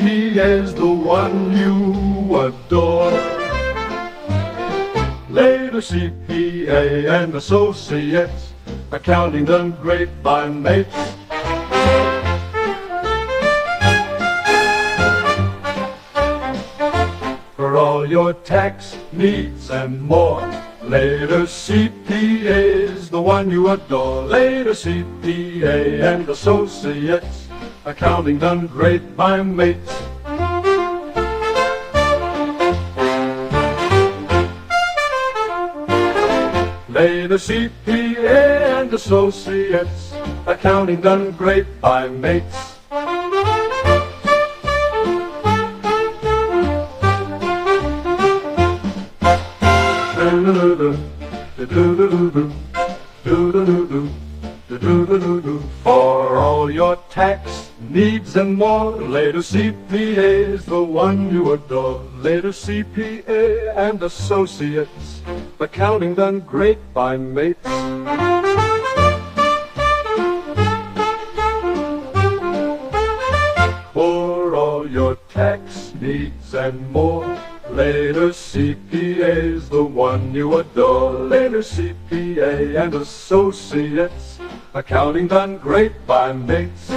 CPA's the one you adore. Later CPA and Associates, accounting done great by mates. For all your tax needs and more, Later CPA's the one you adore. Later CPA and Associates, accounting done great by mates. Later CPA and Associates, accounting done great by mates. For all your tax needs and more, Later CPA's the one you adore. Later CPA and Associates, accounting done great by mates. For all your tax needs and more, Later CPA's the one you adore. Later CPA and Associates, accounting done great by mates.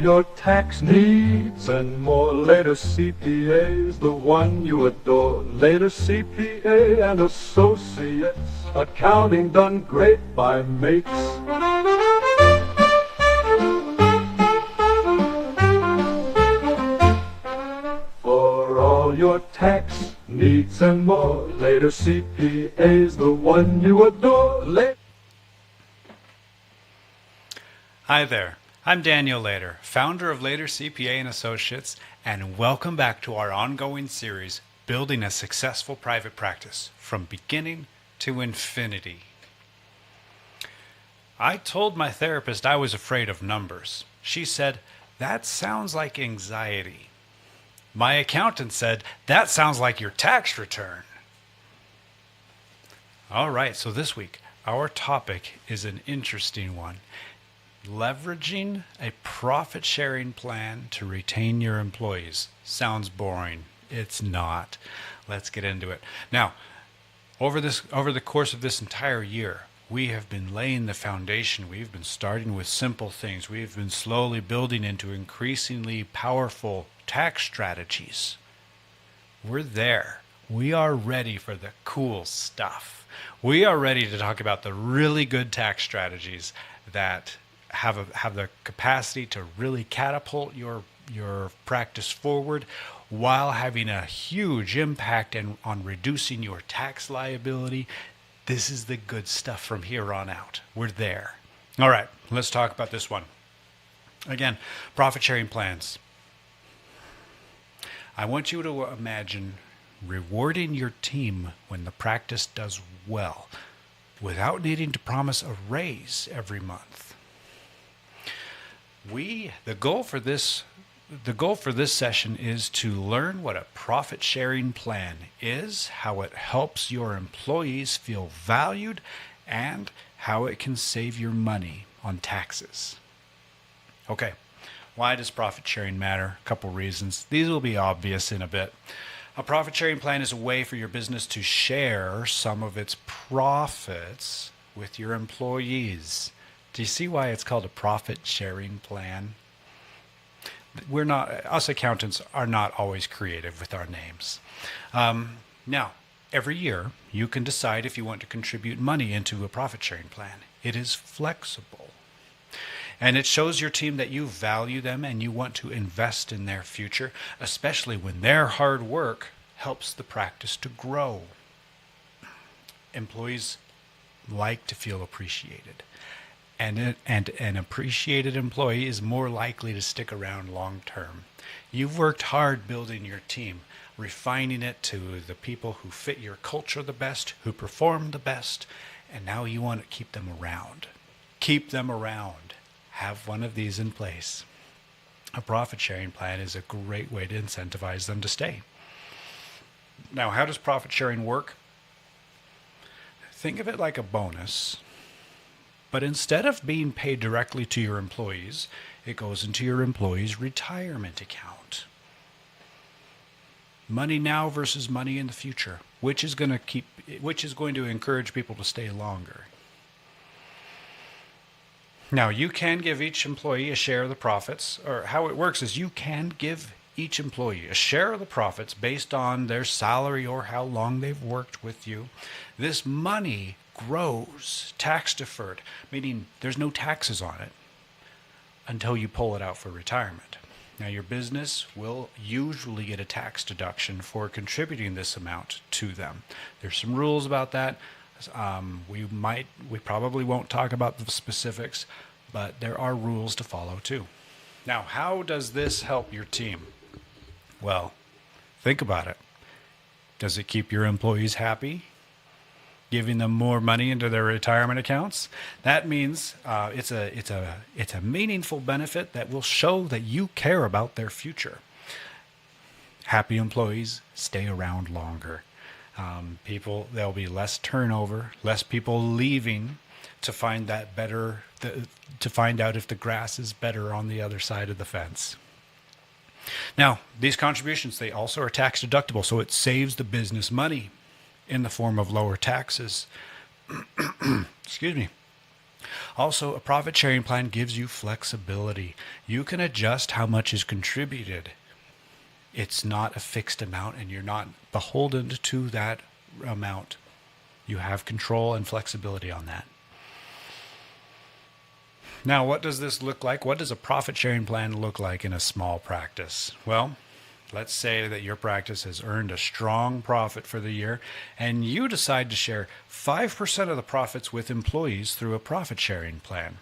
Your tax needs and more, Later CPA's the one you adore. Later CPA and Associates, accounting done great by mates. For all your tax needs and more, Later CPA's the one you adore. Hi there. I'm Daniel Later, founder of Later CPA and Associates, and welcome back to our ongoing series, Building a Successful Private Practice from Beginning to Infinity. I told my therapist I was afraid of numbers. She said, "That sounds like anxiety." My accountant said, "That sounds like your tax return." All right, so this week, our topic is an interesting one. Leveraging a profit-sharing plan to retain your employees. Sounds boring. It's not. Let's get into it. Now, over the course of this entire year, we have been laying the foundation. We've been starting with simple things. We've been slowly building into increasingly powerful tax strategies. We're there. We are ready for the cool stuff. We are ready to talk about the really good tax strategies that have the capacity to really catapult your practice forward while having a huge impact on reducing your tax liability. This is the good stuff from here on out. We're there. All right, let's talk about this one. Again, profit sharing plans. I want you to imagine rewarding your team when the practice does well without needing to promise a raise every month. The goal for this session is to learn what a profit-sharing plan is, how it helps your employees feel valued, and how it can save your money on taxes. Okay, why does profit-sharing matter? A couple reasons. These will be obvious in a bit. A profit-sharing plan is a way for your business to share some of its profits with your employees. Do you see why it's called a profit-sharing plan? Us accountants are not always creative with our names. Now, every year, you can decide if you want to contribute money into a profit-sharing plan. It is flexible. And it shows your team that you value them and you want to invest in their future, especially when their hard work helps the practice to grow. Employees like to feel appreciated. And an appreciated employee is more likely to stick around long term. You've worked hard building your team, refining it to the people who fit your culture the best, who perform the best, and now you want to keep them around. Keep them around. have one of these in place. A profit sharing plan is a great way to incentivize them to stay. Now, how does profit sharing work? Think of it like a bonus, but instead of being paid directly to your employees, it goes into your employees' retirement account. Money now versus money in the future. Which is going to encourage people to stay longer? Now, you can give each employee a share of the profits, or how it works is you can give each employee a share of the profits based on their salary or how long they've worked with you. This money grows tax deferred, meaning there's no taxes on it until you pull it out for retirement. Now, your business will usually get a tax deduction for contributing this amount to them. There's some rules about that. We probably won't talk about the specifics, but there are rules to follow too. Now, how does this help your team? Well, think about it. Does it keep your employees happy? Giving them more money into their retirement accounts? That means it's a meaningful benefit that will show that you care about their future. Happy employees stay around longer. There'll be less turnover, less people leaving to find out if the grass is better on the other side of the fence. Now, these contributions, they also are tax deductible, so it saves the business money in the form of lower taxes. Excuse me. Also, a profit sharing plan gives you flexibility. You can adjust how much is contributed. It's not a fixed amount, and you're not beholden to that amount. You have control and flexibility on that. Now, what does this look like? What does a profit sharing plan look like in a small practice? Well, let's say that your practice has earned a strong profit for the year, and you decide to share 5% of the profits with employees through a profit sharing plan.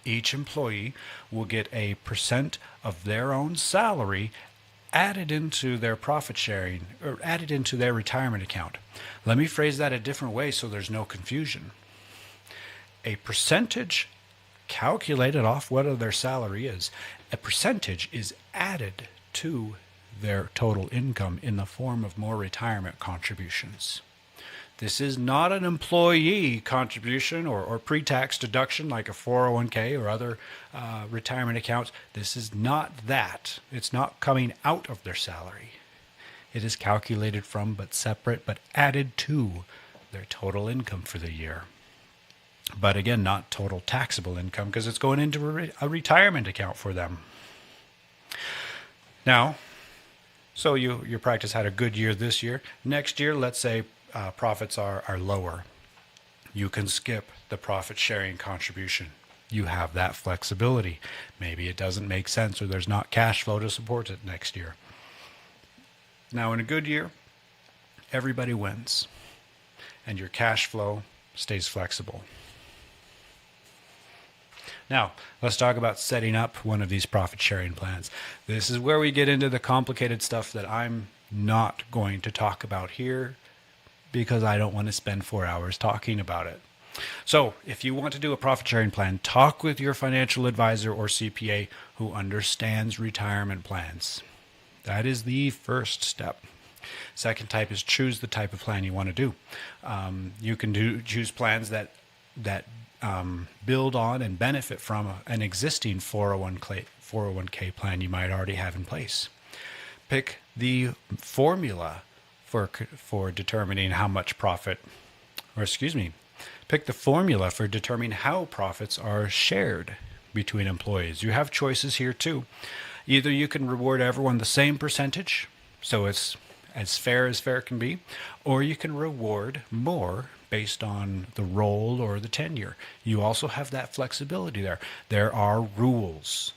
Each employee will get a percent of their own salary added into their profit sharing, or added into their retirement account. Let me phrase that a different way so there's no confusion. A percentage calculated off what their salary is, a percentage is added to their total income in the form of more retirement contributions. This is not an employee contribution or pre-tax deduction like a 401k or other retirement accounts. This is not that. It's not coming out of their salary. It is calculated from, but separate, but added to their total income for the year. But again, not total taxable income because it's going into a retirement account for them. Now, so your practice had a good year this year. Next year, let's say profits are lower. You can skip the profit sharing contribution. You have that flexibility. Maybe it doesn't make sense or there's not cash flow to support it next year. Now, in a good year, everybody wins and your cash flow stays flexible. Now, let's talk about setting up one of these profit sharing plans. This is where we get into the complicated stuff that I'm not going to talk about here because I don't want to spend 4 hours talking about it. So if you want to do a profit sharing plan, talk with your financial advisor or CPA who understands retirement plans. That is the first step. Second type is choose the type of plan you want to do. You can choose plans that build on and benefit from an existing 401k plan you might already have in place. Pick the formula for determining how much profit, pick the formula for determining how profits are shared between employees. You have choices here too. Either you can reward everyone the same percentage, so it's as fair can be, or you can reward more based on the role or the tenure. You also have that flexibility there. There are rules.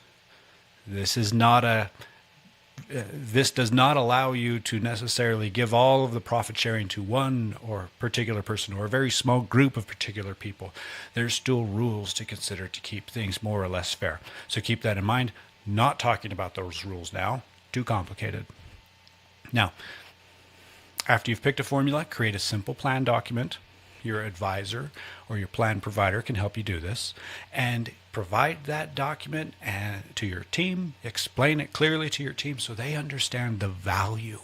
This does not allow you to necessarily give all of the profit sharing to one or particular person or a very small group of particular people. There's still rules to consider to keep things more or less fair. So keep that in mind. Not talking about those rules now. Too complicated. Now, after you've picked a formula, create a simple plan document. Your advisor or your plan provider can help you do this. And Provide that document and to your team, explain it clearly to your team so they understand the value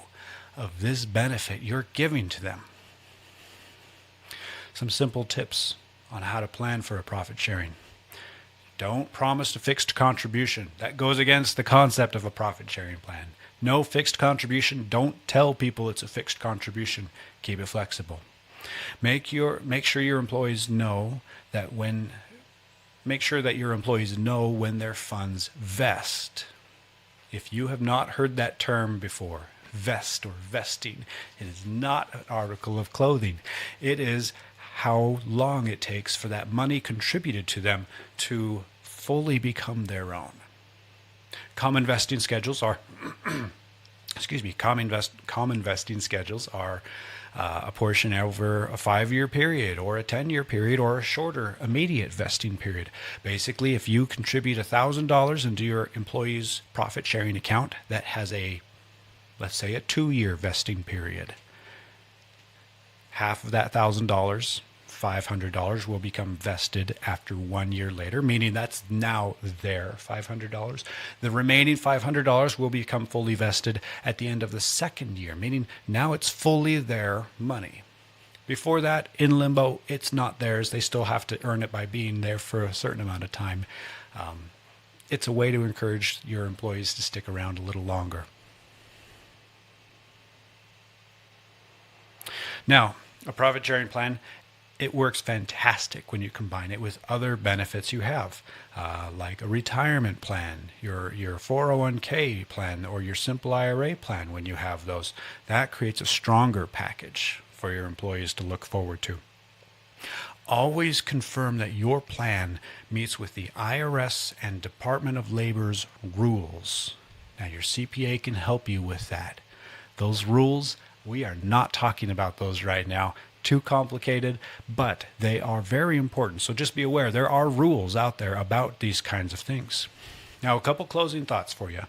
of this benefit you're giving to them. Some simple tips on how to plan for a profit sharing. Don't promise a fixed contribution. That goes against the concept of a profit sharing plan. No fixed contribution. Don't tell people it's a fixed contribution. Keep it flexible. Make sure your employees know when their funds vest. If you have not heard that term before, vest or vesting, it is not an article of clothing. It is how long it takes for that money contributed to them to fully become their own. Common vesting schedules are common vesting schedules are a portion over a 5-year period or a 10-year period or a shorter immediate vesting period. Basically, if you contribute $1,000 into your employee's profit sharing account that has let's say a 2-year vesting period, half of that $1,000, $500, will become vested after 1 year later, meaning that's now their $500. The remaining $500 will become fully vested at the end of the 2nd year, meaning now it's fully their money. Before that, in limbo, it's not theirs. They still have to earn it by being there for a certain amount of time. It's a way to encourage your employees to stick around a little longer. Now, a profit sharing plan, it works fantastic when you combine it with other benefits you have, like a retirement plan, your 401k plan, or your simple IRA plan. When you have those, that creates a stronger package for your employees to look forward to. Always confirm that your plan meets with the IRS and Department of Labor's rules. Now, your CPA can help you with that. Those rules, we are not talking about those right now. Too complicated, but they are very important. So just be aware there are rules out there about these kinds of things. Now, a couple closing thoughts for you.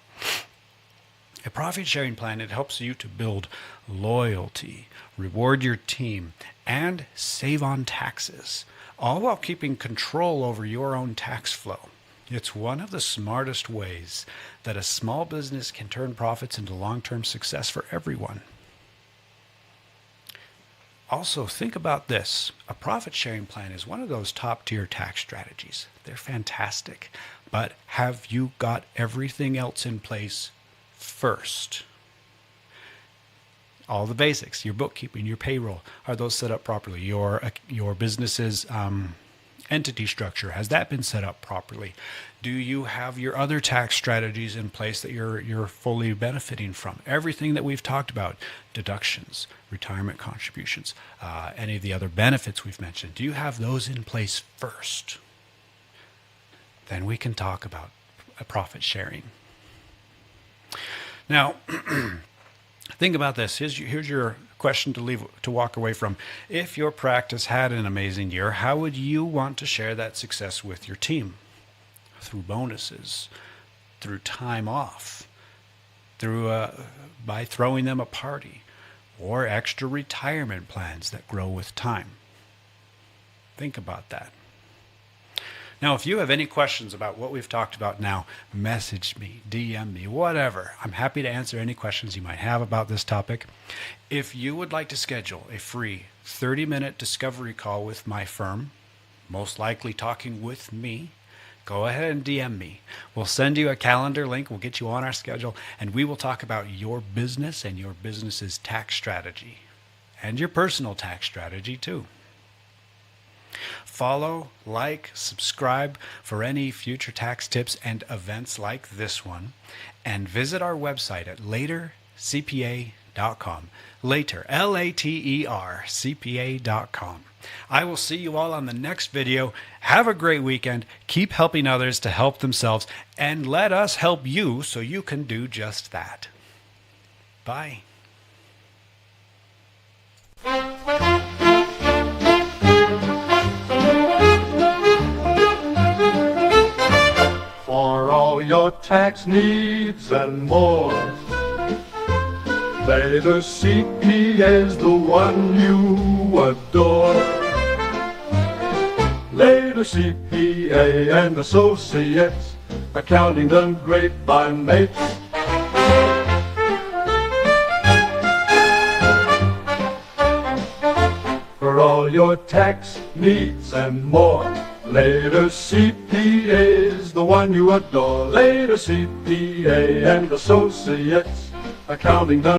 A profit sharing plan, it helps you to build loyalty, reward your team, and save on taxes, all while keeping control over your own tax flow. It's one of the smartest ways that a small business can turn profits into long-term success for everyone. Also, think about this. A profit-sharing plan is one of those top-tier tax strategies. They're fantastic. But have you got everything else in place first? All the basics, your bookkeeping, your payroll, are those set up properly? Your business's entity structure, has that been set up properly? Do you have your other tax strategies in place that you're fully benefiting from? Everything that we've talked about, deductions, retirement contributions, any of the other benefits we've mentioned, do you have those in place first? Then we can talk about a profit sharing. Now, think about this. Here's your question to walk away from. If your practice had an amazing year, how would you want to share that success with your team? Through bonuses, through time off, by throwing them a party, or extra retirement plans that grow with time. Think about that. Now, if you have any questions about what we've talked about now, message me, DM me, whatever. I'm happy to answer any questions you might have about this topic. If you would like to schedule a free 30-minute discovery call with my firm, most likely talking with me, go ahead and DM me. We'll send you a calendar link. We'll get you on our schedule, and we will talk about your business and your business's tax strategy and your personal tax strategy too. Follow, like, subscribe for any future tax tips and events like this one, and visit our website at latercpa.com. Later, Later, CPA.com. I will see you all on the next video. Have a great weekend. Keep helping others to help themselves, and let us help you so you can do just that. Bye. For all your tax needs and more, Later CPA's the one you adore. Later CPA and Associates, accounting done great by mates. For all your tax needs and more, Later CPA is the one you adore. Later CPA and Associates, accounting done